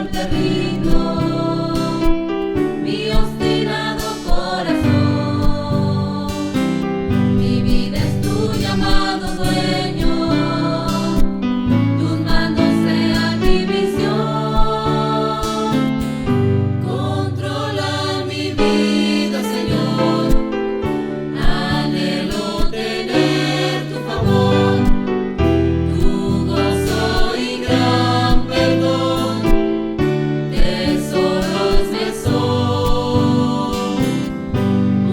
Señor, te rindo mi obstinado corazón. Mi vida es tu llamado dueño, tus manos sean mi visión. Controla mi vida, Señor, anhelo tener tu favor, tu gozo y gran perdón, tesoros me son.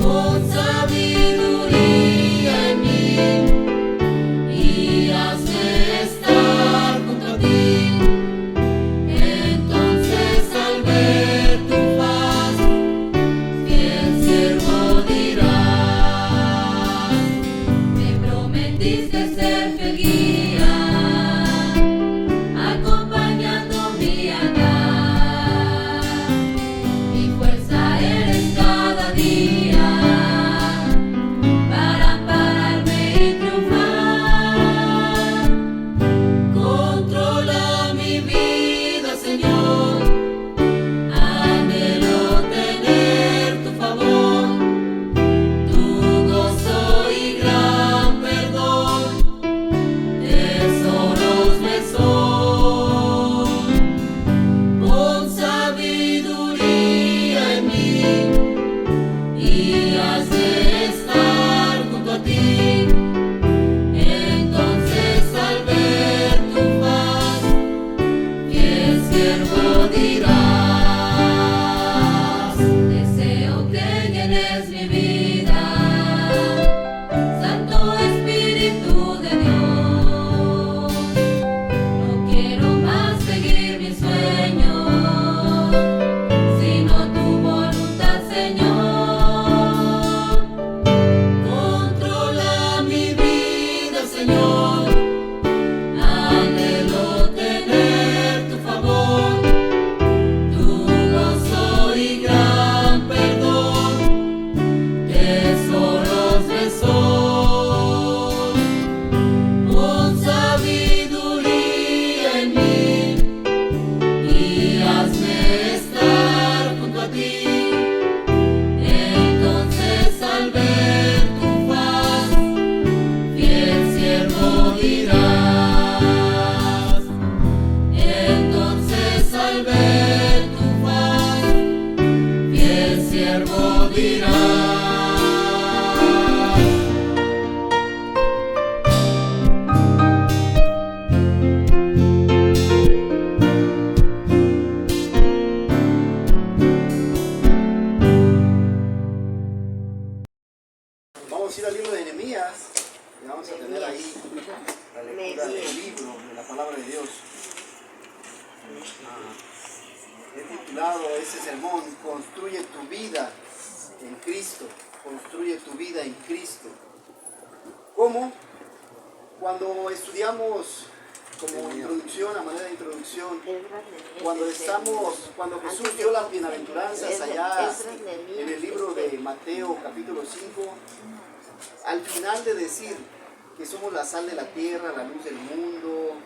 Pon sabiduría en mí y hazme estar junto a ti. Entonces al ver tu faz, fiel siervo dirás, me prometiste ser fiel guía, acompañando mi andar. Mi fuerza eres cada día para ampararme y triunfar. Controla mi vida, Señor, anhelo tener tu favor, tu gozo y gran perdón, tesoros me son. Pon sabiduría en mí y hazme estar junto a ti. Entonces al ver tu faz, fiel siervo dirás, deseo que llenes mi vida, Santo Espíritu de Dios. No quiero más seguir mis sueños, sino tu voluntad, Señor. Controla mi vida, Señor, anhelo tener tu favor, tu gozo y gran perdón, tesoros me son. Pon sabiduría en mí y hazme estar junto a ti. Entonces al ver tu faz, fiel siervo dirás. Entonces al ver tu faz, fiel siervo dirás. Vamos a ir al libro de Nehemías y vamos a tener ahí la lectura del libro, de la palabra de Dios. He titulado este sermón, Construye tu vida en Cristo. Construye tu vida en Cristo. ¿Cómo? Cuando estudiamos como introducción, a manera de introducción, cuando Jesús dio las bienaventuranzas allá en el libro de Mateo capítulo 5, al final de decir que somos la sal de la tierra, la luz del mundo,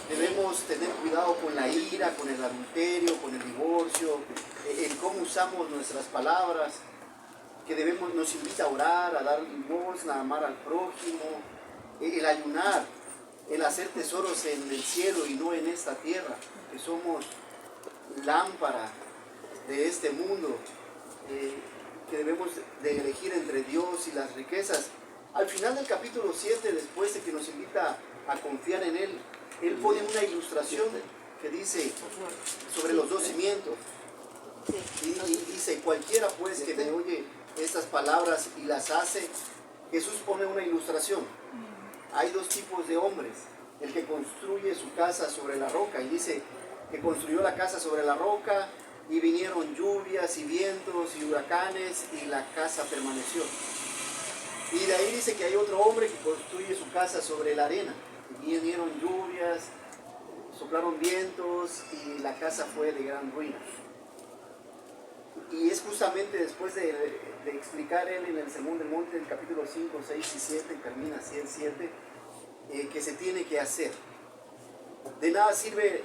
debemos tener cuidado con la ira, con el adulterio, con el divorcio, en cómo usamos nuestras palabras, que nos invita a orar, a dar limosna, a amar al prójimo, el ayunar, el hacer tesoros en el cielo y no en esta tierra, que somos lámpara de este mundo, que debemos de elegir entre Dios y las riquezas. Al final del capítulo 7, después de que nos invita a confiar en Él, Él pone una ilustración que dice sobre los dos cimientos. Y dice, cualquiera pues que me oye estas palabras y las hace, Jesús pone una ilustración. Hay dos tipos de hombres, el que construye su casa sobre la roca, y dice que construyó la casa sobre la roca, y vinieron lluvias y vientos y huracanes, y la casa permaneció. Y de ahí dice que hay otro hombre que construye su casa sobre la arena, y vinieron lluvias, soplaron vientos, y la casa fue de gran ruina. Y es justamente después de explicar él en el Sermón del Monte, el capítulo 5, 6 y 7, termina así el 7, que se tiene que hacer. De nada sirve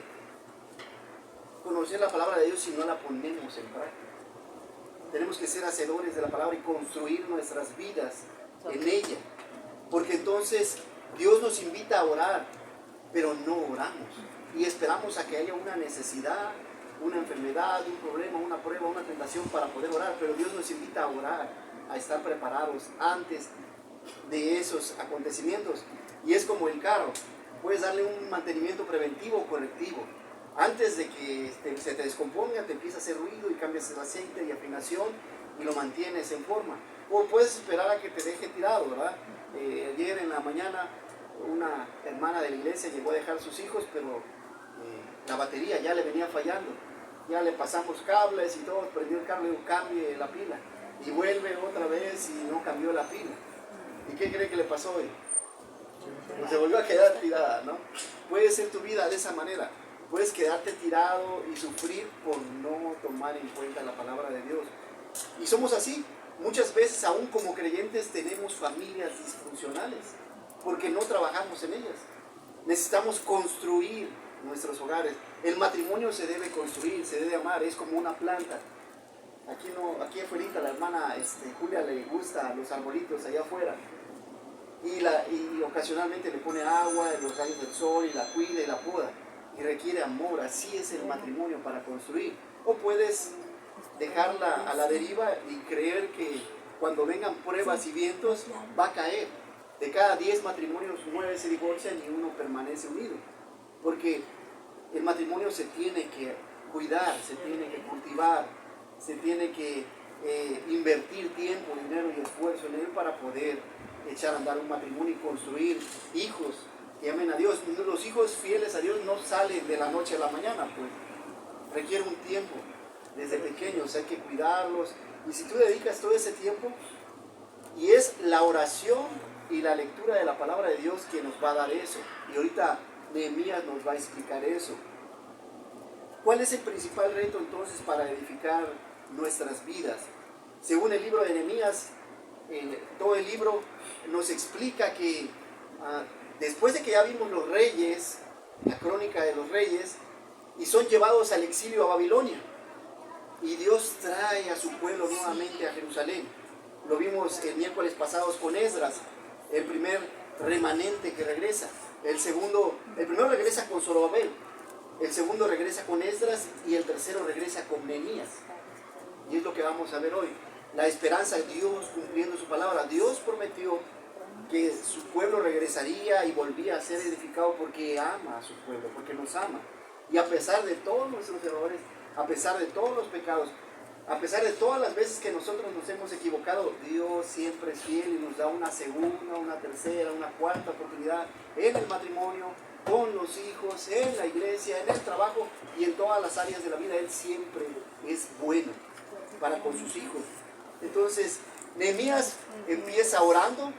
conocer la palabra de Dios si no la ponemos en práctica. Tenemos que ser hacedores de la palabra y construir nuestras vidas en ella. Porque entonces Dios nos invita a orar, pero no oramos. Y esperamos a que haya una necesidad, una enfermedad, un problema, una prueba, una tentación para poder orar. Pero Dios nos invita a orar, a estar preparados antes de esos acontecimientos. Y es como el carro. Puedes darle un mantenimiento preventivo o correctivo. Antes de que se te descomponga, te empieza a hacer ruido y cambias el aceite y afinación y lo mantienes en forma. O puedes esperar a que te deje tirado, ¿verdad? Ayer en la mañana una hermana de la iglesia llegó a dejar sus hijos, pero la batería ya le venía fallando. Ya le pasamos cables y todo, prendió el cable y cambie la pila. Y vuelve otra vez y no cambió la pila. ¿Y qué cree que le pasó hoy? Pues se volvió a quedar tirada, ¿no? Puede ser tu vida de esa manera. Puedes quedarte tirado y sufrir por no tomar en cuenta la palabra de Dios. Y somos así. Muchas veces, aún como creyentes, tenemos familias disfuncionales porque no trabajamos en ellas. Necesitamos construir nuestros hogares. El matrimonio se debe construir, se debe amar, es como una planta. Aquí afuera la hermana Julia le gusta los arbolitos allá afuera. Y ocasionalmente le pone agua, los rayos del sol y la cuida y la poda. Y requiere amor, así es el matrimonio para construir. O puedes dejarla a la deriva y creer que cuando vengan pruebas y vientos va a caer. De cada 10 matrimonios, 9 se divorcian y uno permanece unido. Porque el matrimonio se tiene que cuidar, se tiene que cultivar, se tiene que invertir tiempo, dinero y esfuerzo en él para poder echar a andar un matrimonio y construir hijos que amen a Dios. Los hijos fieles a Dios no salen de la noche a la mañana, pues requiere un tiempo. Desde pequeños hay que cuidarlos. Y si tú dedicas todo ese tiempo, y es la oración y la lectura de la palabra de Dios que nos va a dar eso. Y ahorita Nehemías nos va a explicar eso. ¿Cuál es el principal reto entonces para edificar nuestras vidas? Según el libro de Nehemías, todo el libro nos explica que después de que ya vimos los reyes, la crónica de los reyes, y son llevados al exilio a Babilonia, y Dios trae a su pueblo nuevamente a Jerusalén. Lo vimos el miércoles pasados con Esdras, el primer remanente que regresa. El primero regresa con Zorobabel, el segundo regresa con Esdras y el tercero regresa con Nehemías. Y es lo que vamos a ver hoy. La esperanza de Dios cumpliendo su palabra. Dios prometió que su pueblo regresaría y volvía a ser edificado porque ama a su pueblo, porque nos ama. Y a pesar de todos nuestros errores, a pesar de todos los pecados, a pesar de todas las veces que nosotros nos hemos equivocado, Dios siempre es fiel y nos da una segunda, una tercera, una cuarta oportunidad en el matrimonio, con los hijos, en la iglesia, en el trabajo y en todas las áreas de la vida. Él siempre es bueno para con sus hijos. Entonces, Nehemías empieza orando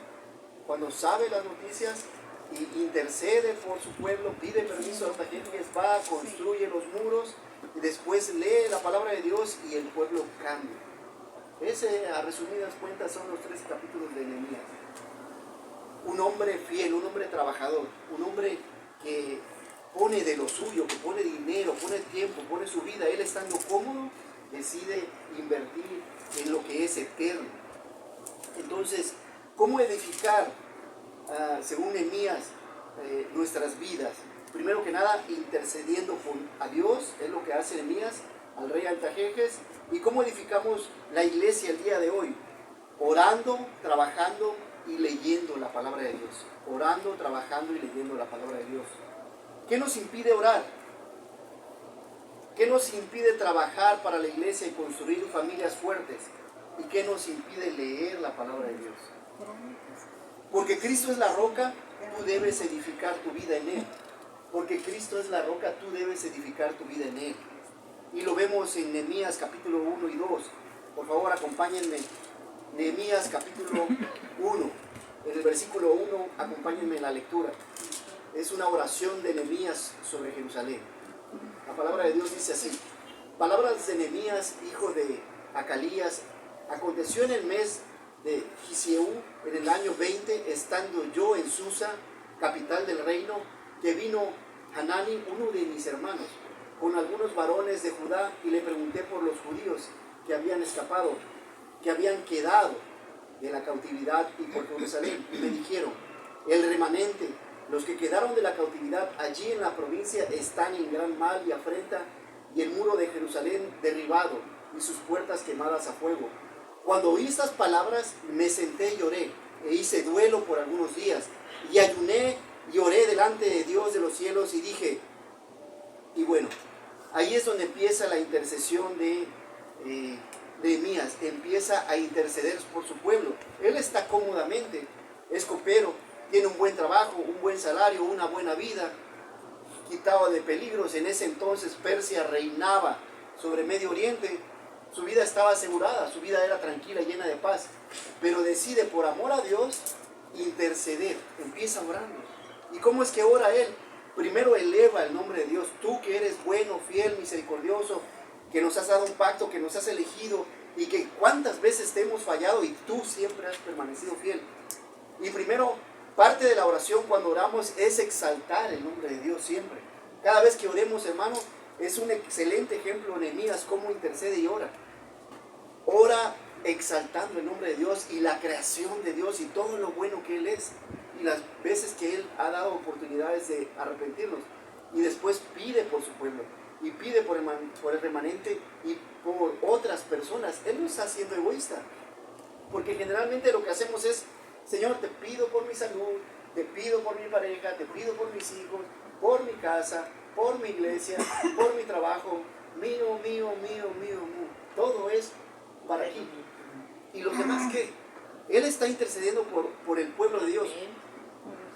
cuando sabe las noticias y intercede por su pueblo, pide permiso a los agentes, va, construye los muros y después lee la palabra de Dios y el pueblo cambia. Ese, a resumidas cuentas, son los 3 capítulos de Nehemías. Un hombre fiel, un hombre trabajador, un hombre que pone de lo suyo, que pone dinero, pone tiempo, pone su vida. Él, estando cómodo, decide invertir en lo que es eterno. Entonces, ¿cómo edificar, según Nehemías, nuestras vidas? Primero que nada, intercediendo a Dios, es lo que hace Nehemías, al rey Artajerjes. ¿Y cómo edificamos la iglesia el día de hoy? Orando, trabajando y leyendo la palabra de Dios. Orando, trabajando y leyendo la palabra de Dios. ¿Qué nos impide orar? ¿Qué nos impide trabajar para la iglesia y construir familias fuertes? ¿Y qué nos impide leer la palabra de Dios? Porque Cristo es la roca, tú debes edificar tu vida en Él. Porque Cristo es la roca, tú debes edificar tu vida en Él. Y lo vemos en Nehemías capítulo 1 y 2. Por favor, acompáñenme. Nehemías capítulo 1. En el versículo 1, acompáñenme en la lectura. Es una oración de Nehemías sobre Jerusalén. La palabra de Dios dice así. Palabras de Nehemías, hijo de Acalías. Aconteció en el mes de Gisleú, en el año 20, estando yo en Susa, capital del reino, que vino Hanani, uno de mis hermanos, con algunos varones de Judá y le pregunté por los judíos que habían escapado, que habían quedado de la cautividad y por Jerusalén. Y me dijeron, el remanente, los que quedaron de la cautividad allí en la provincia están en gran mal y afrenta, y el muro de Jerusalén derribado y sus puertas quemadas a fuego. Cuando oí estas palabras me senté y lloré, e hice duelo por algunos días, y ayuné y oré delante de Dios de los cielos y dije, y bueno, ahí es donde empieza la intercesión de Nehemías, empieza a interceder por su pueblo. Él está cómodamente, es copero, tiene un buen trabajo, un buen salario, una buena vida, quitado de peligros. En ese entonces Persia reinaba sobre Medio Oriente, su vida estaba asegurada, su vida era tranquila, llena de paz, pero decide por amor a Dios interceder, empieza orando. ¿Y cómo es que ora él? Primero eleva el nombre de Dios, tú que eres bueno, fiel, misericordioso, que nos has dado un pacto, que nos has elegido y que cuántas veces te hemos fallado y tú siempre has permanecido fiel. Y primero, parte de la oración cuando oramos es exaltar el nombre de Dios siempre. Cada vez que oremos, hermano, es un excelente ejemplo Nehemías cómo intercede y ora. Ora exaltando el nombre de Dios y la creación de Dios y todo lo bueno que Él es. Y las veces que Él ha dado oportunidades de arrepentirnos. Y después pide por su pueblo. Y pide por el remanente y por otras personas. Él no está siendo egoísta. Porque generalmente lo que hacemos es, Señor, te pido por mi salud, te pido por mi pareja, te pido por mis hijos, por mi casa, por mi iglesia, por mi trabajo. Mío, mío, mío, mío, mío. Todo es para aquí. ¿Y los demás qué? Él está intercediendo por el pueblo de Dios,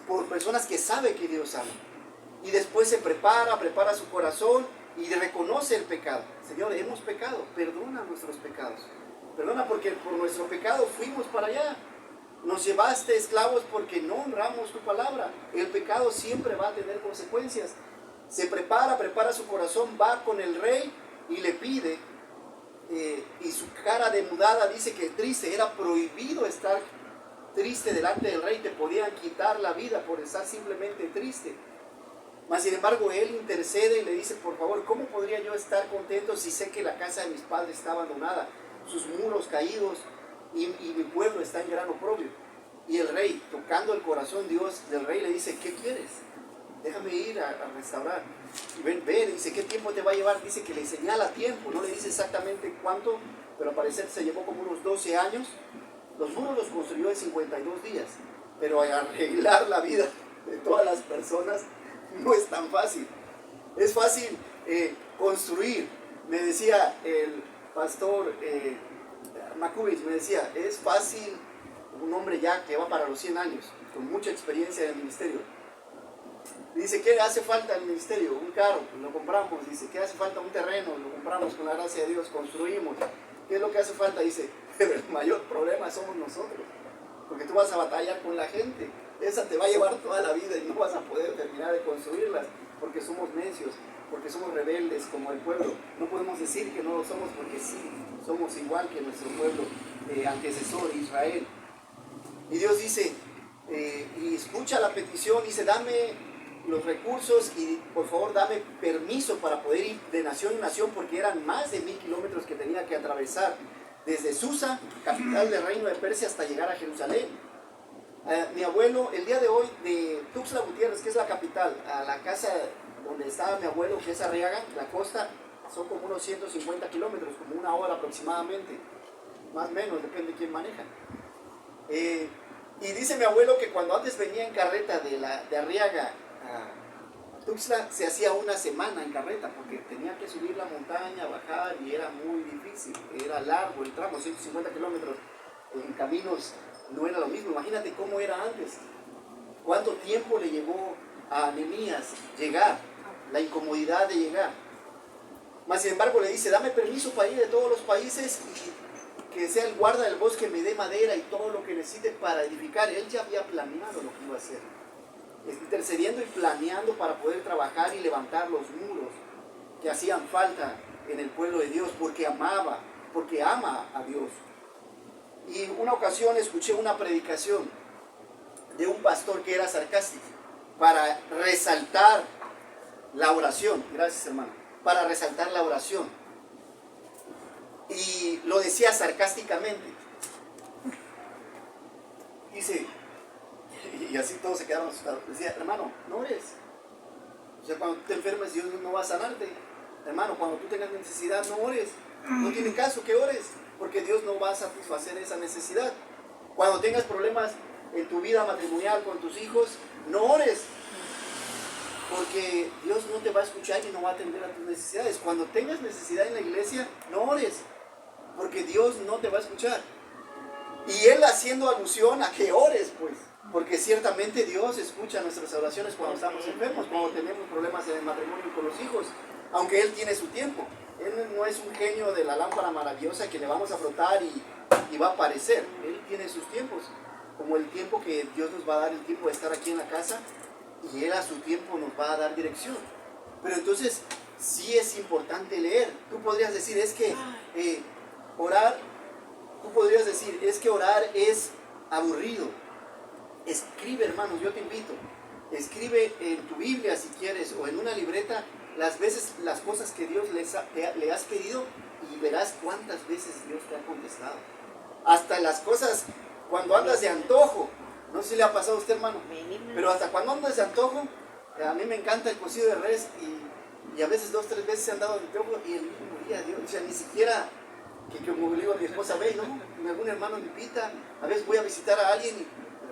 por personas que sabe que Dios ama. Y después se prepara su corazón y reconoce el pecado. Señor, hemos pecado, perdona nuestros pecados. Perdona porque por nuestro pecado fuimos para allá. Nos llevaste esclavos porque no honramos tu palabra. El pecado siempre va a tener consecuencias. Se prepara su corazón, va con el rey y le pide. Y su cara demudada dice que triste, era prohibido estar triste delante del rey, te podían quitar la vida por estar simplemente triste. Mas sin embargo él intercede y le dice, por favor, ¿cómo podría yo estar contento si sé que la casa de mis padres está abandonada, sus muros caídos y mi pueblo está en gran oprobio? Y el rey, tocando el corazón Dios del rey, le dice, ¿qué quieres? Déjame ir a restaurar. Y ven, dice, ¿qué tiempo te va a llevar? Dice que le señala tiempo, no le dice exactamente cuánto, pero al parecer se llevó como unos 12 años. Los muros los construyó en 52 días, pero arreglar la vida de todas las personas no es tan fácil. Es fácil construir. Me decía el pastor Macubis, me decía, es fácil un hombre ya que va para los 100 años, con mucha experiencia en el ministerio. Dice, ¿qué hace falta en el ministerio? Un carro, lo compramos. Dice, ¿qué hace falta? Un terreno, lo compramos con la gracia de Dios, construimos. ¿Qué es lo que hace falta? Dice, pero el mayor problema somos nosotros, porque tú vas a batallar con la gente. Esa te va a llevar toda la vida y no vas a poder terminar de construirlas, porque somos necios, porque somos rebeldes como el pueblo. No podemos decir que no lo somos, porque sí, somos igual que nuestro pueblo antecesor, Israel. Y Dios dice, y escucha la petición, dice, dame los recursos y por favor dame permiso para poder ir de nación en nación, porque eran más de 1000 kilómetros que tenía que atravesar desde Susa, capital del reino de Persia, hasta llegar a Jerusalén. Mi abuelo, el día de hoy, de Tuxtla Gutiérrez, que es la capital, a la casa donde estaba mi abuelo, que es Arriaga, la costa, son como unos 150 kilómetros, como una hora aproximadamente, más o menos, depende de quién maneja. Y dice mi abuelo que cuando antes venía en carreta de Arriaga a Tuxtla, se hacía una semana en carreta, porque tenía que subir la montaña, bajar, y era muy difícil, era largo el tramo, 150 kilómetros, en caminos no era lo mismo. Imagínate cómo era antes, cuánto tiempo le llevó a Nehemías llegar, la incomodidad de llegar. Mas sin embargo le dice, dame permiso para ir de todos los países y que sea el guarda del bosque, me dé madera y todo lo que necesite para edificar. Él ya había planeado lo que iba a hacer, intercediendo y planeando para poder trabajar y levantar los muros que hacían falta en el pueblo de Dios, porque ama a Dios. Y una ocasión escuché una predicación de un pastor que era sarcástico para resaltar la oración. Gracias, hermano. para resaltar la oración. Y lo decía sarcásticamente. Dice, y así todos se quedaron asustados. Decía, hermano, no ores. O sea, cuando te enfermes, Dios no va a sanarte. Hermano, cuando tú tengas necesidad, no ores. No tiene caso que ores, porque Dios no va a satisfacer esa necesidad. Cuando tengas problemas en tu vida matrimonial con tus hijos, no ores, porque Dios no te va a escuchar y no va a atender a tus necesidades. Cuando tengas necesidad en la iglesia, no ores, porque Dios no te va a escuchar. Y Él haciendo alusión a que ores, pues, porque ciertamente Dios escucha nuestras oraciones cuando estamos enfermos, cuando tenemos problemas en el matrimonio con los hijos, aunque Él tiene su tiempo. Él no es un genio de la lámpara maravillosa que le vamos a frotar y va a aparecer. Él tiene sus tiempos, como el tiempo que Dios nos va a dar, el tiempo de estar aquí en la casa, y Él a su tiempo nos va a dar dirección. Pero entonces sí es importante leer. Tú podrías decir, es que orar es aburrido. Escribe, hermanos, yo te invito, escribe en tu Biblia si quieres, o en una libreta, las cosas que Dios le has pedido, y verás cuántas veces Dios te ha contestado. Hasta las cosas cuando andas de antojo. No sé si le ha pasado a usted, hermano, pero hasta cuando andas de antojo, a mí me encanta el cocido de res, y a veces 2 o 3 veces se han dado de antojo, y el mismo día Dios, o sea, ni siquiera que como le digo a mi esposa, ve, ¿no? Algún hermano me invita, a veces voy a visitar a alguien,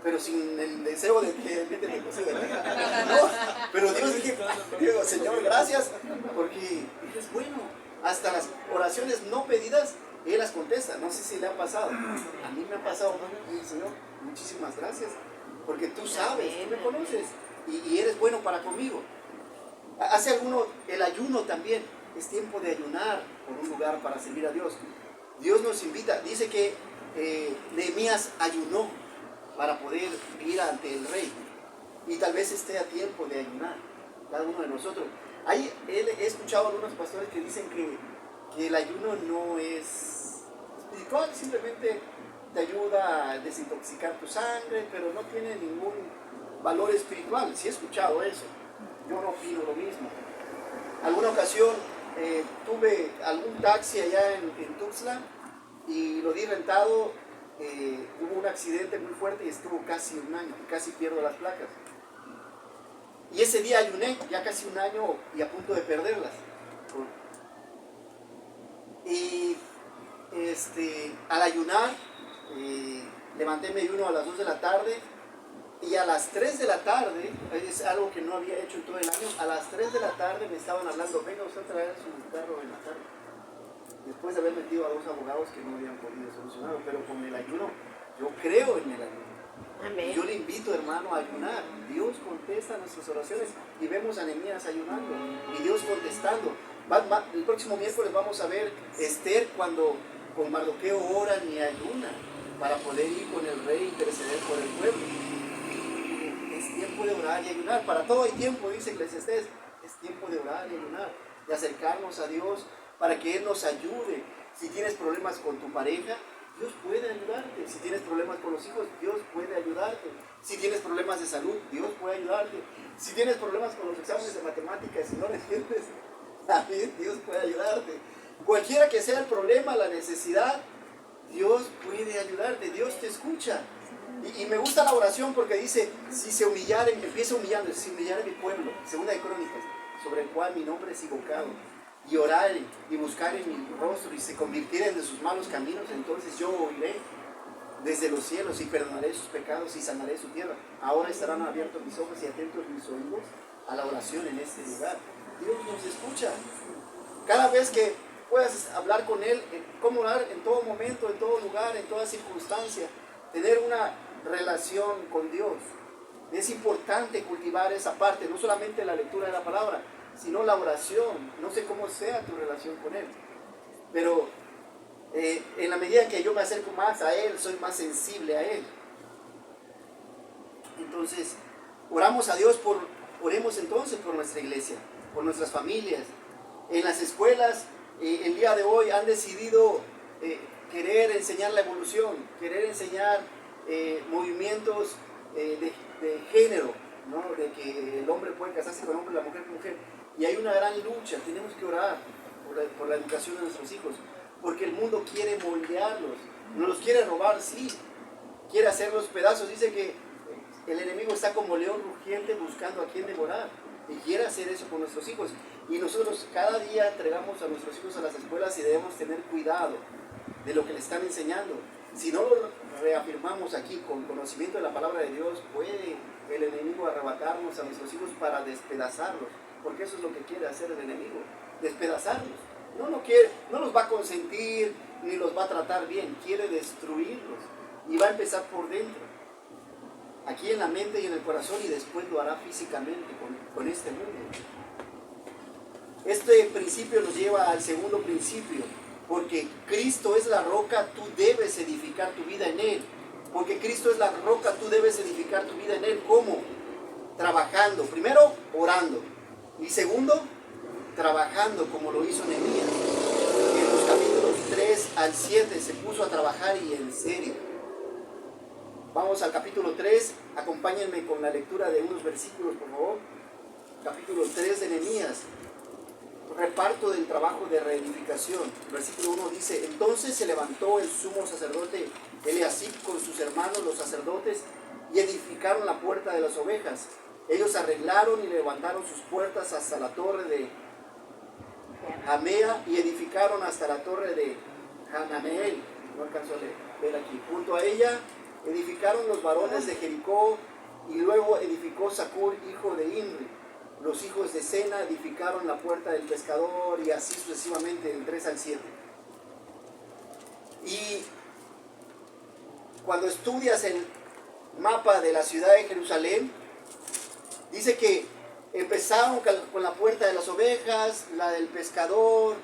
pero sin el deseo de que inviten el cocido de res. No, pero Dios digo, Señor, gracias, porque Él es bueno. Hasta las oraciones no pedidas, Él las contesta. No sé si le ha pasado. A mí me ha pasado, ¿no? Señor, muchísimas gracias, porque tú sabes, tú me conoces, y eres bueno para conmigo. Hace alguno, el ayuno también, es tiempo de ayunar por un lugar para servir a Dios. Dios nos invita, dice que Nehemías ayunó para poder ir ante el rey, y tal vez esté a tiempo de ayunar cada uno de nosotros. He escuchado a algunos pastores que dicen que el ayuno no es espiritual, simplemente te ayuda a desintoxicar tu sangre, pero no tiene ningún valor espiritual. Sí he escuchado eso, yo no opino lo mismo. Alguna ocasión tuve algún taxi allá en Tuxtla y lo di rentado. Hubo un accidente muy fuerte y estuvo casi un año, casi pierdo las placas. Y ese día ayuné, ya casi un año y a punto de perderlas. Y al ayunar, levanté mi ayuno a las 2 de la tarde, y a las 3 de la tarde, es algo que no había hecho en todo el año, a las 3 de la tarde me estaban hablando, venga usted a traer su carro en la tarde. Después de haber metido a 2 abogados que no habían podido solucionarlo, pero con el ayuno, yo creo en el ayuno. Amén. Yo le invito, hermano, a ayunar. Dios contesta nuestras oraciones, y vemos a Nehemías ayunando y Dios contestando. El próximo miércoles vamos a ver Esther cuando con Mardoqueo oran y ayunan para poder ir con el rey e interceder por el pueblo. Es tiempo de orar y ayunar. Para todo hay tiempo, dice Eclesiastés. Es tiempo de orar y ayunar, de acercarnos a Dios para que Él nos ayude. Si tienes problemas con tu pareja, Dios puede ayudarte. Si tienes problemas con los hijos, Dios puede ayudarte. Si tienes problemas de salud, Dios puede ayudarte. Si tienes problemas con los exámenes de matemáticas y no lo entiendes, también Dios puede ayudarte. Cualquiera que sea el problema, la necesidad, Dios puede ayudarte. Dios te escucha. Y me gusta la oración porque dice, si se humillaren, empieza humillando, si humillare mi pueblo, 2 de Crónicas, sobre el cual mi nombre es invocado, y oraren y buscaren mi rostro y se convirtieren de sus malos caminos, entonces yo oiré desde los cielos y perdonaré sus pecados y sanaré su tierra. Ahora estarán abiertos mis ojos y atentos mis oídos a la oración en este lugar. Dios nos escucha. Cada vez que puedas hablar con Él, cómo orar en todo momento, en todo lugar, en toda circunstancia, tener una relación con Dios. Es importante cultivar esa parte, no solamente la lectura de la palabra, sino la oración. No sé cómo sea tu relación con Él, pero en la medida en que yo me acerco más a Él, soy más sensible a Él. Entonces, oramos a Dios oremos entonces por nuestra iglesia, por nuestras familias. En las escuelas, el día de hoy han decidido querer enseñar la evolución, querer enseñar movimientos de género, ¿no? De que el hombre puede casarse con hombre, la mujer con mujer. Y hay una gran lucha, tenemos que orar por la educación de nuestros hijos, porque el mundo quiere moldearlos, nos los quiere robar, sí, quiere hacerlos pedazos. Dice que el enemigo está como león rugiente buscando a quien devorar, y quiere hacer eso con nuestros hijos. Y nosotros cada día entregamos a nuestros hijos a las escuelas y debemos tener cuidado de lo que le están enseñando. Si no lo reafirmamos aquí con conocimiento de la palabra de Dios, puede el enemigo arrebatarnos a nuestros hijos para despedazarlos, porque eso es lo que quiere hacer el enemigo, despedazarlos. No los va a consentir ni los va a tratar bien, quiere destruirlos y va a empezar por dentro, aquí en la mente y en el corazón, y después lo hará físicamente con este mundo. Este principio nos lleva al segundo principio. Porque Cristo es la roca, tú debes edificar tu vida en Él. Porque Cristo es la roca, tú debes edificar tu vida en Él. ¿Cómo? Trabajando. Primero, orando. Y segundo, trabajando como lo hizo Nehemías. En los capítulos 3 al 7 se puso a trabajar y en serio. Vamos al capítulo 3. Acompáñenme con la lectura de unos versículos, por favor. Capítulo 3 de Nehemías. Reparto del trabajo de reedificación. Versículo 1 dice: entonces se levantó el sumo sacerdote Eliasib con sus hermanos los sacerdotes y edificaron la puerta de las ovejas. Ellos arreglaron y levantaron sus puertas hasta la torre de Jamea y edificaron hasta la torre de Hananeel. No alcanzó a ver aquí. Junto a ella edificaron los varones de Jericó, y luego edificó Zacur, hijo de Imri. Los hijos de Sena edificaron la puerta del pescador, y así sucesivamente, del 3 al 7. Y cuando estudias el mapa de la ciudad de Jerusalén, dice que empezaron con la puerta de las ovejas, la del pescador,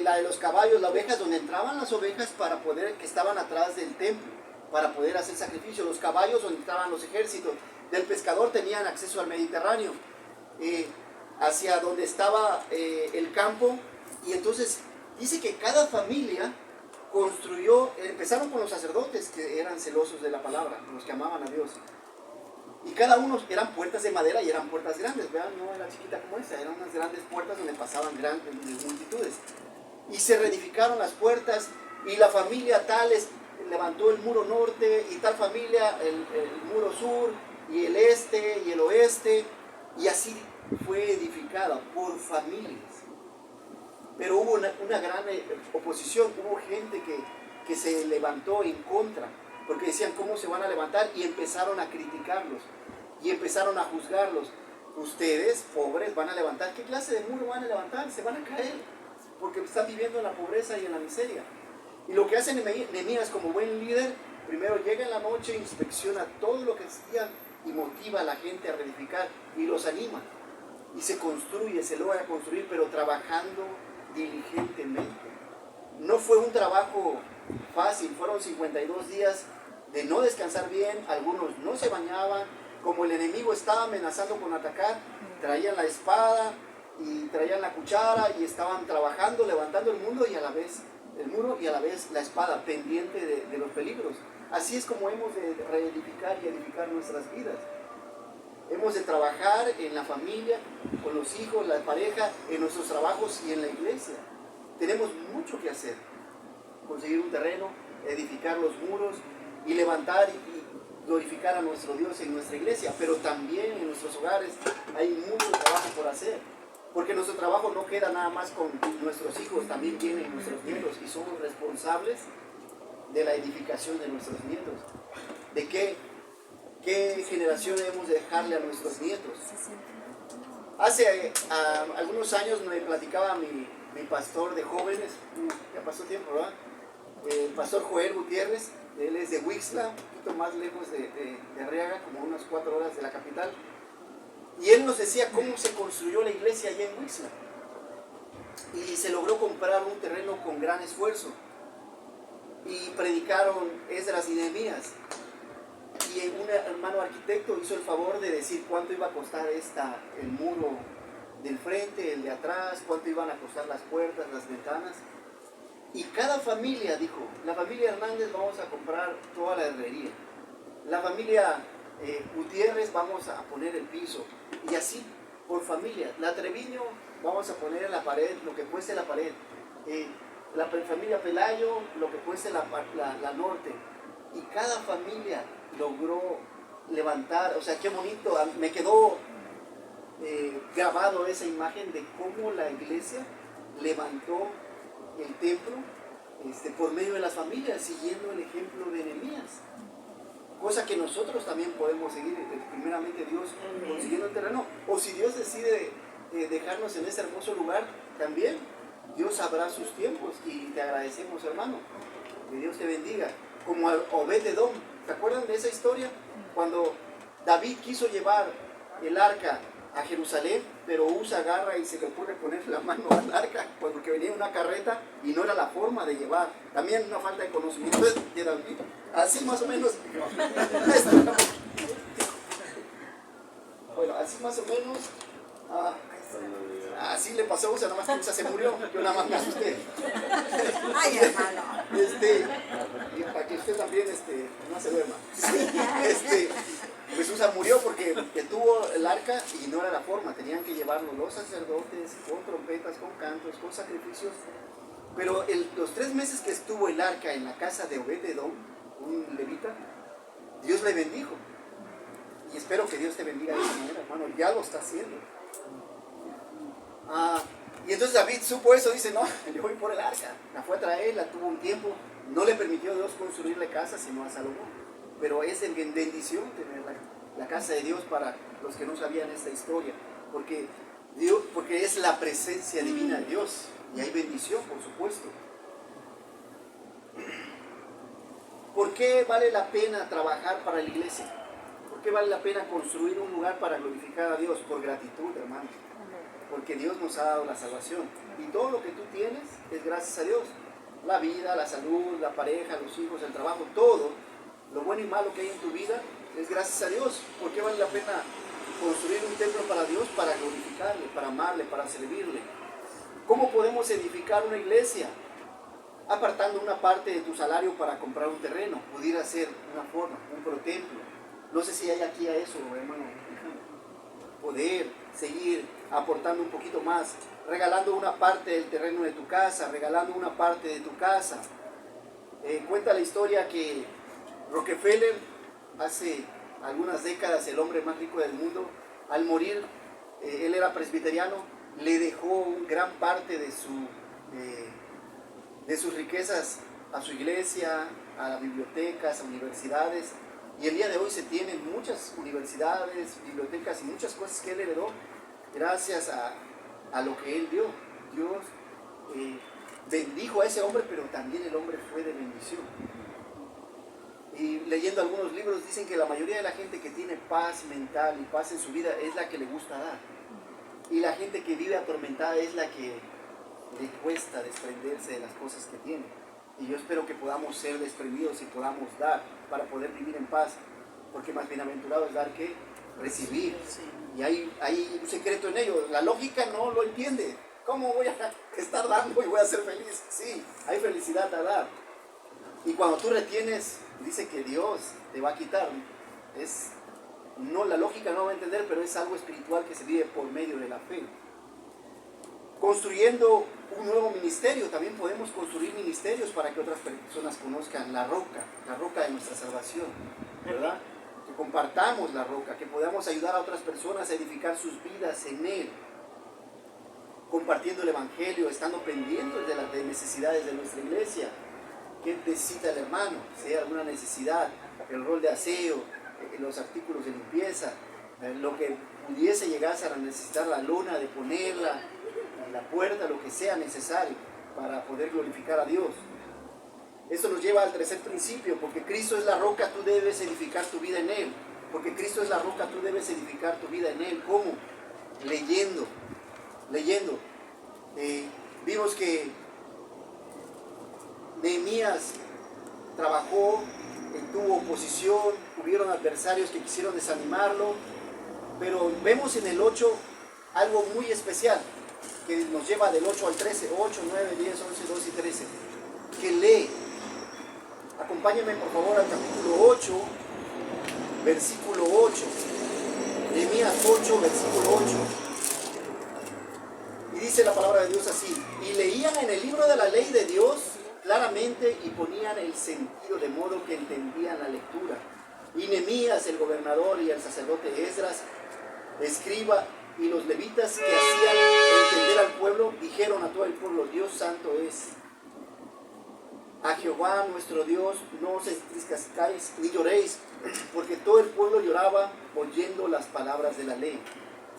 la de los caballos, las ovejas, donde entraban las ovejas para poder, que estaban atrás del templo, para poder hacer sacrificio. Los caballos, donde entraban los ejércitos. Del pescador tenían acceso al Mediterráneo, hacia donde estaba el campo. Y entonces dice que cada familia construyó, empezaron con los sacerdotes, que eran celosos de la palabra, los que amaban a Dios, y cada uno eran puertas de madera y eran puertas grandes, ¿verdad? No era chiquita como esta, eran unas grandes puertas donde pasaban grandes multitudes, y se reedificaron las puertas. Y la familia Tales levantó el muro norte, y tal familia el muro sur, y el este y el oeste, y así fue edificada por familias. Pero hubo una gran oposición, hubo gente que se levantó en contra, porque decían: ¿cómo se van a levantar? Y empezaron a criticarlos, y empezaron a juzgarlos. Ustedes, pobres, van a levantar. ¿Qué clase de muro van a levantar? Se van a caer, porque están viviendo en la pobreza y en la miseria. Y lo que hace Nehemías como buen líder, primero llega en la noche, inspecciona todo lo que hacían y motiva a la gente a reedificar y los anima. Y se construye, se logra construir, pero trabajando diligentemente. No fue un trabajo fácil, fueron 52 días de no descansar bien. Algunos no se bañaban, como el enemigo estaba amenazando con atacar, traían la espada y traían la cuchara y estaban trabajando, levantando el muro y a la vez la espada, pendiente de los peligros. Así es como hemos de reedificar y edificar nuestras vidas. Hemos de trabajar en la familia, con los hijos, la pareja, en nuestros trabajos y en la iglesia. Tenemos mucho que hacer. Conseguir un terreno, edificar los muros y levantar y glorificar a nuestro Dios en nuestra iglesia. Pero también en nuestros hogares hay mucho trabajo por hacer. Porque nuestro trabajo no queda nada más con nuestros hijos, también vienen nuestros nietos, y somos responsables de la edificación de nuestros nietos. ¿De qué generación debemos dejarle a nuestros nietos? Hace algunos años me platicaba mi pastor de jóvenes, ya pasó tiempo, ¿verdad? El pastor Joel Gutiérrez. Él es de Huixla, un poquito más lejos de Arriaga, como unas 4 horas de la capital. Y él nos decía cómo se construyó la iglesia allá en Huixla. Y se logró comprar un terreno con gran esfuerzo. Y predicaron Esdras y Nehemías. Y un hermano arquitecto hizo el favor de decir cuánto iba a costar el muro del frente, el de atrás, cuánto iban a costar las puertas, las ventanas. Y cada familia dijo: la familia Hernández vamos a comprar toda la herrería. La familia Gutiérrez vamos a poner el piso. Y así, por familia. La Treviño vamos a poner en la pared lo que cueste la pared. La familia Pelayo, lo que cueste la norte. Y cada familia logró levantar, o sea, qué bonito, me quedó grabado esa imagen de cómo la iglesia levantó el templo por medio de las familias, siguiendo el ejemplo de Nehemías. Cosa que nosotros también podemos seguir, primeramente Dios consiguiendo el terreno, o si Dios decide dejarnos en ese hermoso lugar, también Dios sabrá sus tiempos, y te agradecemos, hermano, que Dios te bendiga. Como a Obed-Edom, ¿te acuerdan de esa historia? Cuando David quiso llevar el arca a Jerusalén, pero Usa agarra y se le ocurre poner la mano al arca porque venía una carreta y no era la forma de llevar. También una falta de conocimiento de David. Así más o menos. Bueno, así más o menos. Así le pasó a Usa, nada más que Usa se murió. Yo nada más me asusté. Ay, hermano. Y para que usted también no se duerma. Pues Usa murió porque tuvo el arca y no era la forma. Tenían que llevarlo los sacerdotes con trompetas, con cantos, con sacrificios. Pero los 3 meses que estuvo el arca en la casa de Obed-Edom, un levita, Dios le bendijo. Y espero que Dios te bendiga de esa manera, hermano. Ya lo está haciendo. Y entonces David supo eso, dice, no, yo voy por el arca. La fue a traer, la tuvo un tiempo. No le permitió Dios construirle casa, sino a Salomón. Pero es en bendición tener la casa de Dios para los que no sabían esta historia. Porque es la presencia divina de Dios. Y hay bendición, por supuesto. ¿Por qué vale la pena trabajar para la iglesia? ¿Por qué vale la pena construir un lugar para glorificar a Dios? Por gratitud, hermano. Porque Dios nos ha dado la salvación. Y todo lo que tú tienes es gracias a Dios. La vida, la salud, la pareja, los hijos, el trabajo, todo. Lo bueno y malo que hay en tu vida es gracias a Dios. ¿Por qué vale la pena construir un templo para Dios? Para glorificarle, para amarle, para servirle. ¿Cómo podemos edificar una iglesia? Apartando una parte de tu salario para comprar un terreno. Pudiera ser una forma, un protemplo. No sé si hay aquí a eso, hermano. Poder seguir aportando un poquito más, regalando una parte del terreno de tu casa, regalando una parte de tu casa. Cuenta la historia que Rockefeller, hace algunas décadas el hombre más rico del mundo, al morir, él era presbiteriano, le dejó gran parte de sus riquezas a su iglesia, a las bibliotecas, a universidades. Y el día de hoy se tienen muchas universidades, bibliotecas y muchas cosas que él heredó gracias a lo que él dio. Dios bendijo a ese hombre, pero también el hombre fue de bendición. Y leyendo algunos libros dicen que la mayoría de la gente que tiene paz mental y paz en su vida es la que le gusta dar. Y la gente que vive atormentada es la que le cuesta desprenderse de las cosas que tiene. Y yo espero que podamos ser desprendidos y podamos dar para poder vivir en paz. Porque más bienaventurado es dar que recibir. Y hay un secreto en ello. La lógica no lo entiende. ¿Cómo voy a estar dando y voy a ser feliz? Sí, hay felicidad a dar. Y cuando tú retienes, dice que Dios te va a quitar. La lógica no va a entender, pero es algo espiritual que se vive por medio de la fe. Construyendo un nuevo ministerio, también podemos construir ministerios para que otras personas conozcan la roca de nuestra salvación, ¿verdad? Que compartamos la roca, que podamos ayudar a otras personas a edificar sus vidas en Él, compartiendo el Evangelio, estando pendientes de las necesidades de nuestra iglesia. ¿Qué necesita el hermano? Si hay alguna necesidad, el rol de aseo, los artículos de limpieza, lo que pudiese llegarse a necesitar, la lona de ponerla, la puerta, lo que sea necesario para poder glorificar a Dios. Esto nos lleva al tercer principio, porque Cristo es la roca, tú debes edificar tu vida en Él. Porque Cristo es la roca, tú debes edificar tu vida en Él. ¿Cómo? Leyendo. Vimos que Nehemías trabajó, tuvo oposición, hubieron adversarios que quisieron desanimarlo, pero vemos en el 8 algo muy especial que nos lleva del 8 al 13, 8, 9, 10, 11, 12 y 13, que lee. Acompáñenme por favor al capítulo 8, versículo 8, Nehemías 8, versículo 8. dice la palabra de Dios así: y leían en el libro de la ley de Dios claramente y ponían el sentido, de modo que entendían la lectura. Y Nehemías, el gobernador, y el sacerdote Esdras, escriba, y los levitas que hacían entender al pueblo, dijeron a todo el pueblo: Dios santo es. A Jehová nuestro Dios no os entristezcáis ni lloréis, porque todo el pueblo lloraba oyendo las palabras de la ley.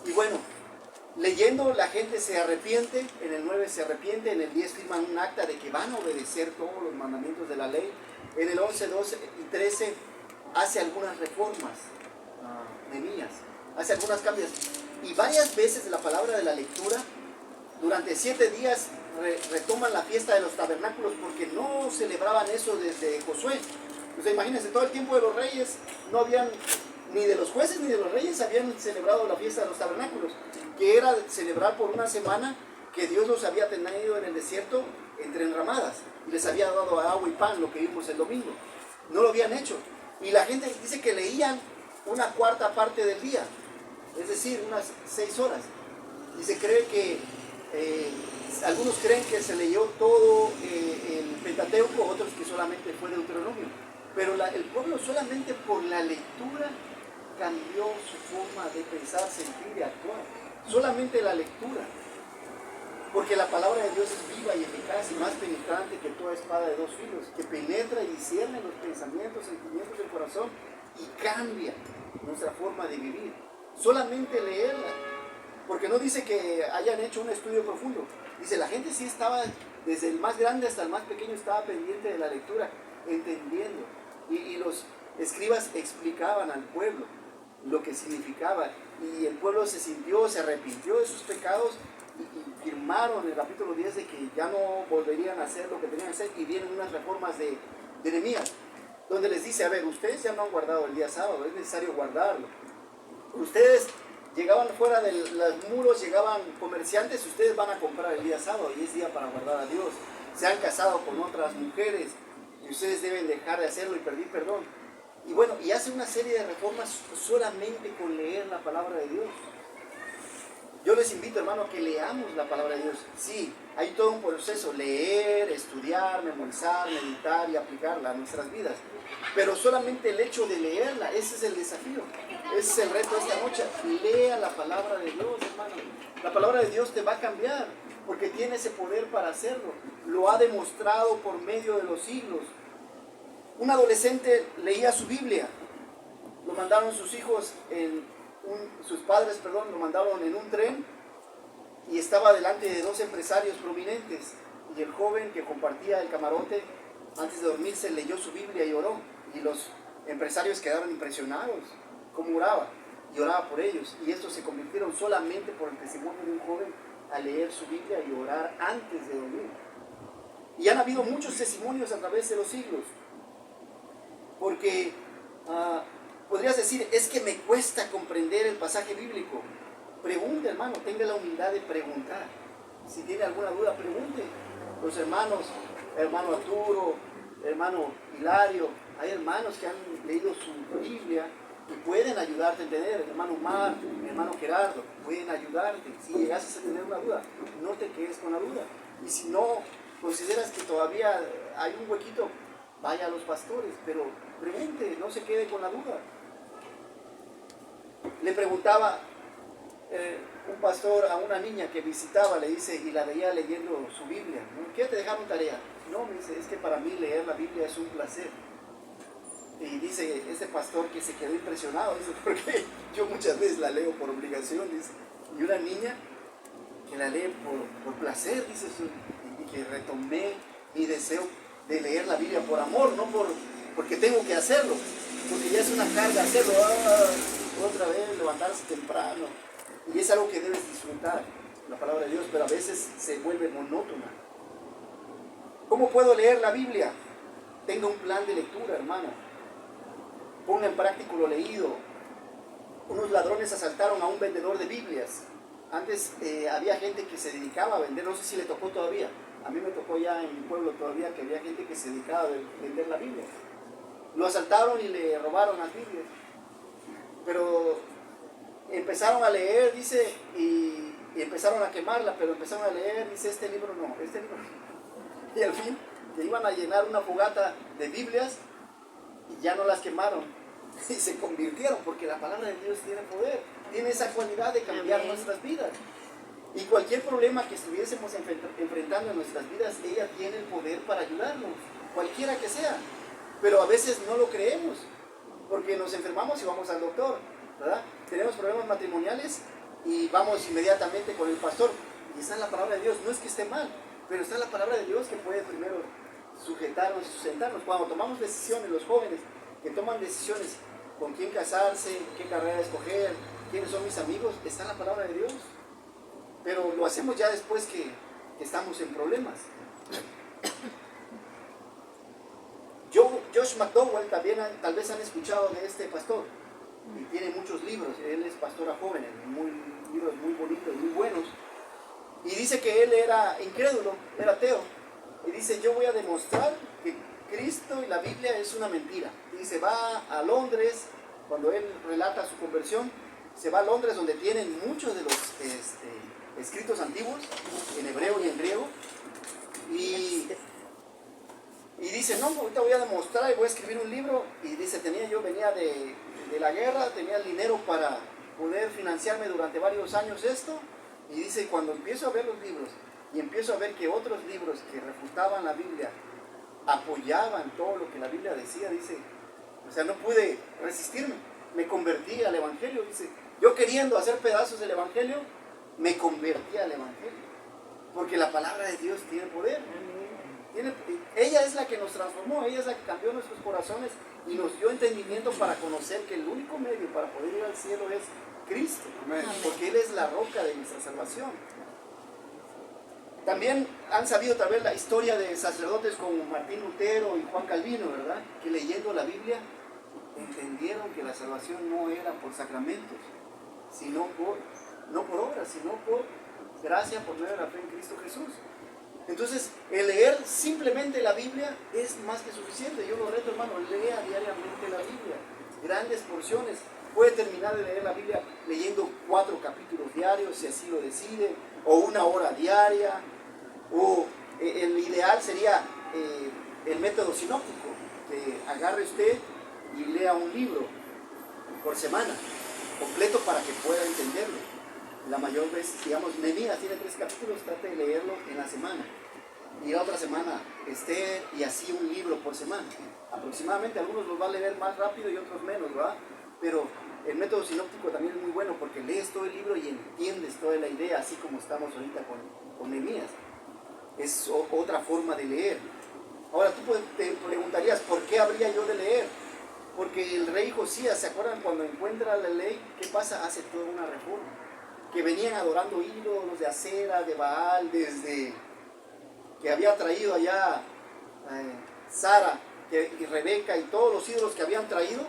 Y bueno, leyendo, la gente se arrepiente. En el 9 se arrepiente, en el 10 firman un acta de que van a obedecer todos los mandamientos de la ley. En el 11, 12 y 13 hace algunas reformas, Nehemías, hace algunos cambios. Y varias veces la palabra de la lectura, durante 7 días retoman la fiesta de los tabernáculos, porque no celebraban eso desde Josué. O sea, imagínense, todo el tiempo de los reyes no habían, ni de los jueces ni de los reyes habían celebrado la fiesta de los tabernáculos, que era celebrar por una semana que Dios los había tenido en el desierto entre enramadas y les había dado agua y pan, lo que vimos el domingo. No lo habían hecho. Y la gente dice que leían una cuarta parte del día, es decir, unas 6 horas. Y se cree que, algunos creen que se leyó todo el Pentateuco, otros que solamente fue Deuteronomio. Pero el pueblo solamente por la lectura cambió su forma de pensar, sentir y actuar. Solamente la lectura. Porque la palabra de Dios es viva y eficaz y más penetrante que toda espada de 2 filos, que penetra y discierne los pensamientos, sentimientos del corazón y cambia nuestra forma de vivir. Solamente leerla. Porque no dice que hayan hecho un estudio profundo. Dice, la gente sí estaba, desde el más grande hasta el más pequeño, estaba pendiente de la lectura, entendiendo. Y los escribas explicaban al pueblo lo que significaba. Y el pueblo se sintió, se arrepintió de sus pecados y firmaron en el capítulo 10 de que ya no volverían a hacer lo que tenían que hacer. Y vienen unas reformas de Nehemías, donde les dice: a ver, ustedes ya no han guardado el día sábado, es necesario guardarlo. Ustedes llegaban fuera de los muros, llegaban comerciantes, ustedes van a comprar el día sábado y es día para guardar a Dios. Se han casado con otras mujeres y ustedes deben dejar de hacerlo y pedir perdón. Y bueno, y hace una serie de reformas solamente con leer la palabra de Dios. Yo les invito, hermano, a que leamos la palabra de Dios. Sí, hay todo un proceso: leer, estudiar, memorizar, meditar y aplicarla a nuestras vidas. Pero solamente el hecho de leerla, ese es el desafío. Ese es el reto de esta noche. Lea la palabra de Dios, hermano. La palabra de Dios te va a cambiar, porque tiene ese poder para hacerlo. Lo ha demostrado por medio de los siglos. Un adolescente leía su Biblia. Lo mandaron sus hijos sus padres, lo mandaron en un tren y estaba delante de 2 empresarios prominentes. Y el joven que compartía el camarote, antes de dormirse, leyó su Biblia y oró. Y los empresarios quedaron impresionados cómo oraba, y oraba por ellos. Y estos se convirtieron solamente por el testimonio de un joven a leer su Biblia y orar antes de dormir. Y han habido muchos testimonios a través de los siglos. Porque podrías decir: es que me cuesta comprender el pasaje bíblico. Pregunte, hermano, tenga la humildad de preguntar. Si tiene alguna duda, pregunte. Los hermanos, hermano Arturo, hermano Hilario, hay hermanos que han leído su Biblia y pueden ayudarte a entender. El hermano Omar, el hermano Gerardo, pueden ayudarte. Si llegases a tener una duda, no te quedes con la duda. Y si no consideras que todavía hay un huequito, vaya a los pastores, pero pregunte, no se quede con la duda. Le preguntaba un pastor a una niña que visitaba, le dice, y la veía leyendo su Biblia: ¿qué te dejaron tarea? No, me dice, es que para mí leer la Biblia es un placer. Y dice este pastor que se quedó impresionado, dice, porque yo muchas veces la leo por obligación, dice, y una niña que la lee por placer, dice, y que retomé mi deseo de leer la Biblia por amor, no porque tengo que hacerlo, porque ya es una carga hacerlo, otra vez levantarse temprano, y es algo que debes disfrutar, la palabra de Dios, pero a veces se vuelve monótona. ¿Cómo puedo leer la Biblia? Tenga un plan de lectura, hermano. Ponga en práctica lo leído. Unos ladrones asaltaron a un vendedor de Biblias. Antes había gente que se dedicaba a vender, no sé si le tocó todavía. A mí me tocó ya en mi pueblo todavía que había gente que se dedicaba a vender la Biblia. Lo asaltaron y le robaron las Biblias. Pero empezaron a leer, dice, y Y empezaron a quemarla, pero empezaron a leer, dice, este libro no, este libro no. Y al fin, que iban a llenar una fogata de Biblias, y ya no las quemaron, y se convirtieron, porque la palabra de Dios tiene poder, tiene esa cualidad de cambiar nuestras vidas. Y cualquier problema que estuviésemos enfrentando en nuestras vidas, ella tiene el poder para ayudarnos, cualquiera que sea. Pero a veces no lo creemos, porque nos enfermamos y vamos al doctor, ¿verdad? Tenemos problemas matrimoniales y vamos inmediatamente con el pastor. Y está en la palabra de Dios, no es que esté mal, pero está en la palabra de Dios que puede primero sujetarnos y sustentarnos. Cuando tomamos decisiones, los jóvenes que toman decisiones con quién casarse, qué carrera escoger, quiénes son mis amigos, está en la palabra de Dios. Pero lo hacemos ya después que estamos en problemas. Josh McDowell también tal vez han escuchado de este pastor. Y tiene muchos libros. Él es pastor a jóvenes, libros muy bonitos, muy buenos. Y dice que él era incrédulo, era ateo. Y dice, yo voy a demostrar que Cristo y la Biblia es una mentira. Y se va a Londres, cuando él relata su conversión, se va a Londres donde tienen muchos de los escritos antiguos, en hebreo y en griego. Y dice, no, ahorita voy a demostrar y voy a escribir un libro. Y dice, venía de la guerra, tenía el dinero para poder financiarme durante varios años esto. Y dice, cuando empiezo a ver los libros y empiezo a ver que otros libros que refutaban la Biblia apoyaban todo lo que la Biblia decía, dice, o sea, no pude resistirme, me convertí al Evangelio, dice, yo queriendo hacer pedazos del Evangelio, me convertí al Evangelio, porque la palabra de Dios tiene poder. Ella es la que nos transformó, ella es la que cambió nuestros corazones y nos dio entendimiento para conocer que el único medio para poder ir al cielo es Cristo, porque Él es la roca de nuestra salvación. También han sabido tal vez la historia de sacerdotes como Martín Lutero y Juan Calvino, ¿verdad? Que leyendo la Biblia entendieron que la salvación no era por sacramentos, no por obras, sino por gracia por medio de la fe en Cristo Jesús. Entonces, el leer simplemente la Biblia es más que suficiente. Yo lo reto, hermano, lea diariamente la Biblia, grandes porciones. Puede terminar de leer la Biblia leyendo 4 capítulos diarios, si así lo decide, o 1 hora diaria, o el ideal sería el método sinóptico, que agarre usted y lea un libro por semana, completo para que pueda entenderlo. La mayor vez, digamos, Nehemías tiene 3 capítulos, trate de leerlo en la semana. Y la otra semana Esther, y así un libro por semana. Aproximadamente algunos los va a leer más rápido y otros menos, ¿verdad? Pero el método sinóptico también es muy bueno porque lees todo el libro y entiendes toda la idea, así como estamos ahorita con Nehemías. Es otra forma de leer. Ahora tú te preguntarías, ¿por qué habría yo de leer? Porque el rey Josías, ¿se acuerdan cuando encuentra la ley? ¿Qué pasa? Hace toda una reforma. Que venían adorando ídolos de acera, de Baal, desde que había traído allá Sara y Rebeca y todos los ídolos que habían traído,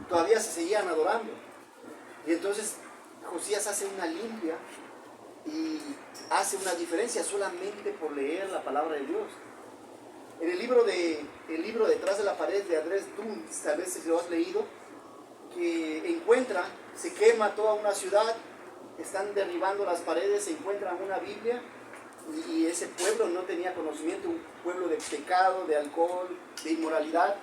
todavía se seguían adorando. Y entonces Josías hace una limpia y hace una diferencia solamente por leer la palabra de Dios. En el libro Detrás de la pared de Andrés Duns, tal vez si lo has leído, que encuentra, se quema toda una ciudad, están derribando las paredes, se encuentran una Biblia y ese pueblo no tenía conocimiento, un pueblo de pecado, de alcohol, de inmoralidad.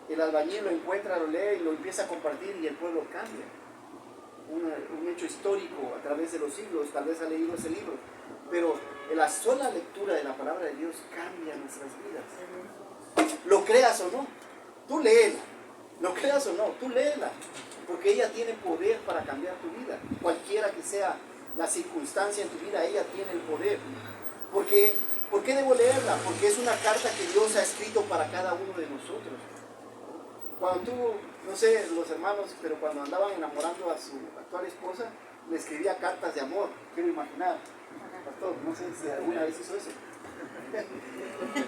El albañil lo encuentra, lo lee y lo empieza a compartir y el pueblo cambia. Un hecho histórico a través de los siglos, tal vez ha leído ese libro, pero en la sola lectura de la palabra de Dios cambia nuestras vidas. Lo creas o no, tú léela. Lo creas o no, tú léela, porque ella tiene poder para cambiar tu vida. Cualquiera que sea la circunstancia en tu vida, ella tiene el poder. ¿Por qué debo leerla? Porque es una carta que Dios ha escrito para cada uno de nosotros. Cuando tú, no sé, los hermanos, pero cuando andaban enamorando a su actual esposa, le escribía cartas de amor, quiero imaginar. Pastor, no sé si alguna vez hizo eso.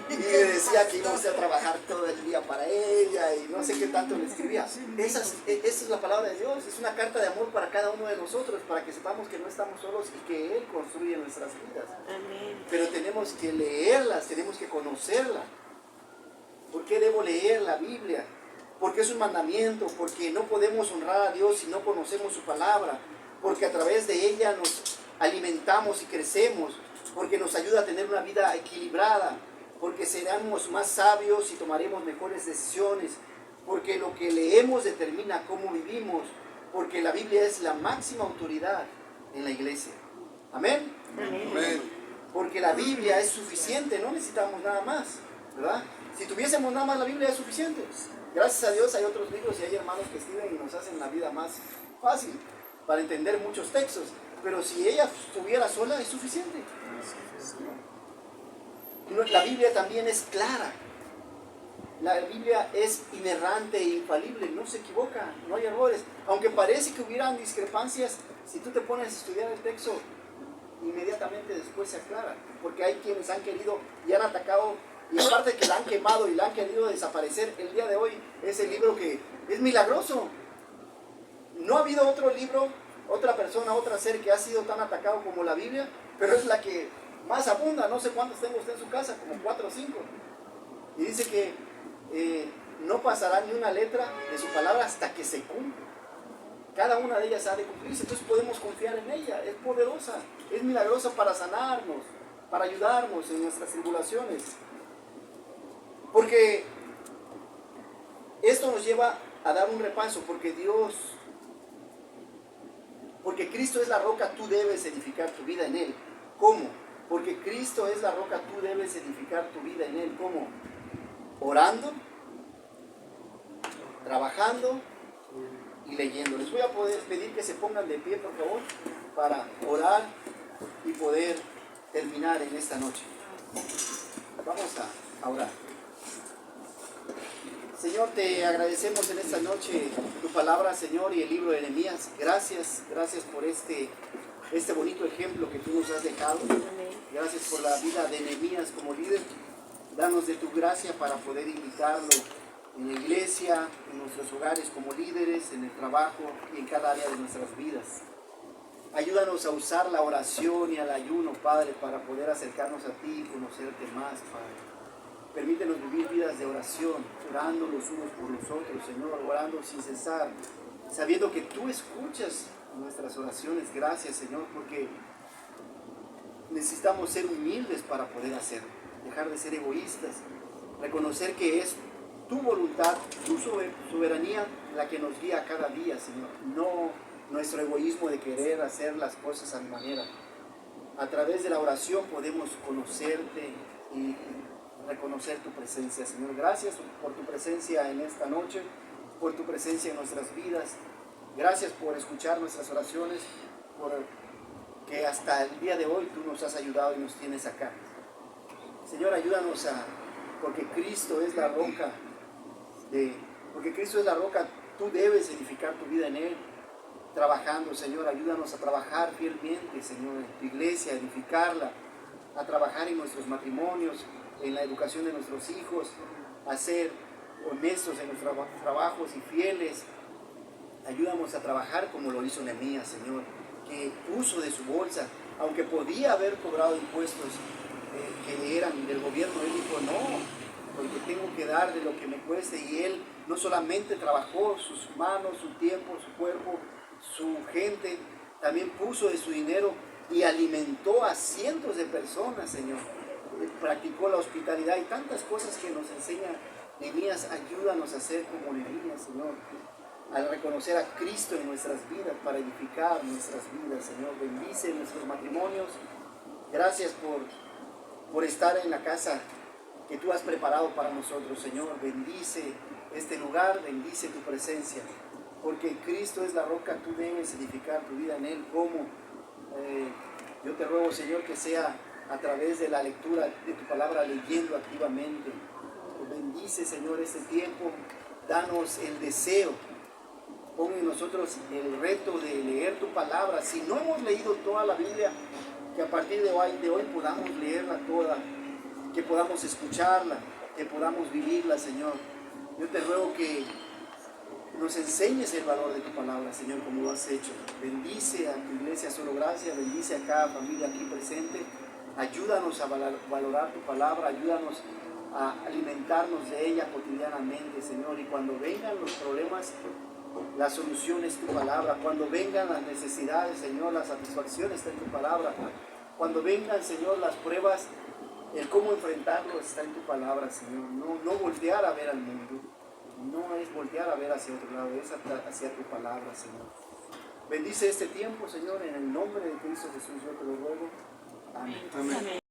Y le decía que íbamos a trabajar todo el día para ella y no sé qué tanto le escribía. Esa es la palabra de Dios, es una carta de amor para cada uno de nosotros, para que sepamos que no estamos solos y que Él construye nuestras vidas. Pero tenemos que leerlas, tenemos que conocerla. ¿Por qué debo leer la Biblia? Porque es un mandamiento, porque no podemos honrar a Dios si no conocemos su palabra, porque a través de ella nos alimentamos y crecemos, porque nos ayuda a tener una vida equilibrada, porque seremos más sabios y tomaremos mejores decisiones, porque lo que leemos determina cómo vivimos, porque la Biblia es la máxima autoridad en la iglesia. Amén. Amén. Porque la Biblia es suficiente, no necesitamos nada más, ¿verdad? Si tuviésemos nada más la Biblia es suficiente. Gracias a Dios hay otros libros y hay hermanos que escriben y nos hacen la vida más fácil para entender muchos textos. Pero si ella estuviera sola es suficiente. La Biblia también es clara. La Biblia es inerrante e infalible, no se equivoca, no hay errores. Aunque parece que hubieran discrepancias, si tú te pones a estudiar el texto, inmediatamente después se aclara. Porque hay quienes han querido y han atacado, y aparte de que la han quemado y la han querido desaparecer, el día de hoy es el libro que es milagroso. No ha habido otro libro, otra persona, otro ser que ha sido tan atacado como la Biblia, pero es la que más abunda. No sé cuántos tengo usted en su casa, como 4 o 5. Y dice que no pasará ni una letra de su palabra hasta que se cumpla. Cada una de ellas ha de cumplirse, entonces podemos confiar en ella. Es poderosa, es milagrosa para sanarnos, para ayudarnos en nuestras tribulaciones. Porque esto nos lleva a dar un repaso, porque Cristo es la roca, tú debes edificar tu vida en Él. ¿Cómo? Porque Cristo es la roca, tú debes edificar tu vida en Él. ¿Cómo? Orando, trabajando y leyendo. Les voy a poder pedir que se pongan de pie, por favor, para orar y poder terminar en esta noche. Vamos a orar. Señor, te agradecemos en esta noche tu palabra, Señor, y el libro de Nehemías. Gracias por este bonito ejemplo que tú nos has dejado. Gracias por la vida de Nehemías como líder. Danos de tu gracia para poder invitarlo en la iglesia, en nuestros hogares como líderes, en el trabajo y en cada área de nuestras vidas. Ayúdanos a usar la oración y el ayuno, Padre, para poder acercarnos a ti y conocerte más, Padre. Permítenos vivir vidas de oración, orando los unos por los otros, Señor, orando sin cesar, sabiendo que tú escuchas nuestras oraciones. Gracias, Señor, porque necesitamos ser humildes para poder hacerlo, dejar de ser egoístas, reconocer que es tu voluntad, tu soberanía la que nos guía cada día, Señor, no nuestro egoísmo de querer hacer las cosas a mi manera. A través de la oración podemos conocerte y reconocer tu presencia, Señor. Gracias por tu presencia en esta noche, por tu presencia en nuestras vidas. Gracias por escuchar nuestras oraciones, por que hasta el día de hoy tú nos has ayudado y nos tienes acá. Señor, ayúdanos porque Cristo es la roca, tú debes edificar tu vida en Él, trabajando, Señor. Ayúdanos a trabajar fielmente, Señor, en tu iglesia, a edificarla, a trabajar en nuestros matrimonios, en la educación de nuestros hijos, a ser honestos en nuestros trabajos y fieles. Ayúdanos a trabajar como lo hizo Nehemías, Señor, que puso de su bolsa, aunque podía haber cobrado impuestos que eran del gobierno, él dijo no, porque tengo que dar de lo que me cueste. Y él no solamente trabajó sus manos, su tiempo, su cuerpo, su gente, también puso de su dinero y alimentó a cientos de personas, Señor. Practicó la hospitalidad y tantas cosas que nos enseña Nehemías. Ayúdanos a ser como Nehemías, Señor, al reconocer a Cristo en nuestras vidas para edificar nuestras vidas, Señor. Bendice nuestros matrimonios. Gracias por estar en la casa que tú has preparado para nosotros, Señor. Bendice este lugar, bendice tu presencia, porque Cristo es la roca, tú debes edificar tu vida en Él. Como yo te ruego, Señor, que sea a través de la lectura de tu palabra, leyendo activamente. Bendice, Señor, este tiempo, danos el deseo, pon en nosotros el reto de leer tu palabra. Si no hemos leído toda la Biblia, que a partir de hoy podamos leerla toda, que podamos escucharla, que podamos vivirla, Señor. Yo te ruego que nos enseñes el valor de tu palabra, Señor, como lo has hecho. Bendice a tu iglesia Solo Gracia, bendice a cada familia aquí presente. Ayúdanos a valorar tu palabra, ayúdanos a alimentarnos de ella cotidianamente, Señor. Y cuando vengan los problemas, La solución es tu palabra. Cuando vengan las necesidades, Señor, la satisfacción está en tu palabra. Cuando vengan, Señor, las pruebas, el cómo enfrentarlo está en tu palabra, Señor. No voltear a ver al mundo. No es voltear a ver hacia otro lado, es hacia tu palabra, Señor. Bendice este tiempo, Señor, en el nombre de Cristo Jesús, yo te lo ruego. Amén. Amén.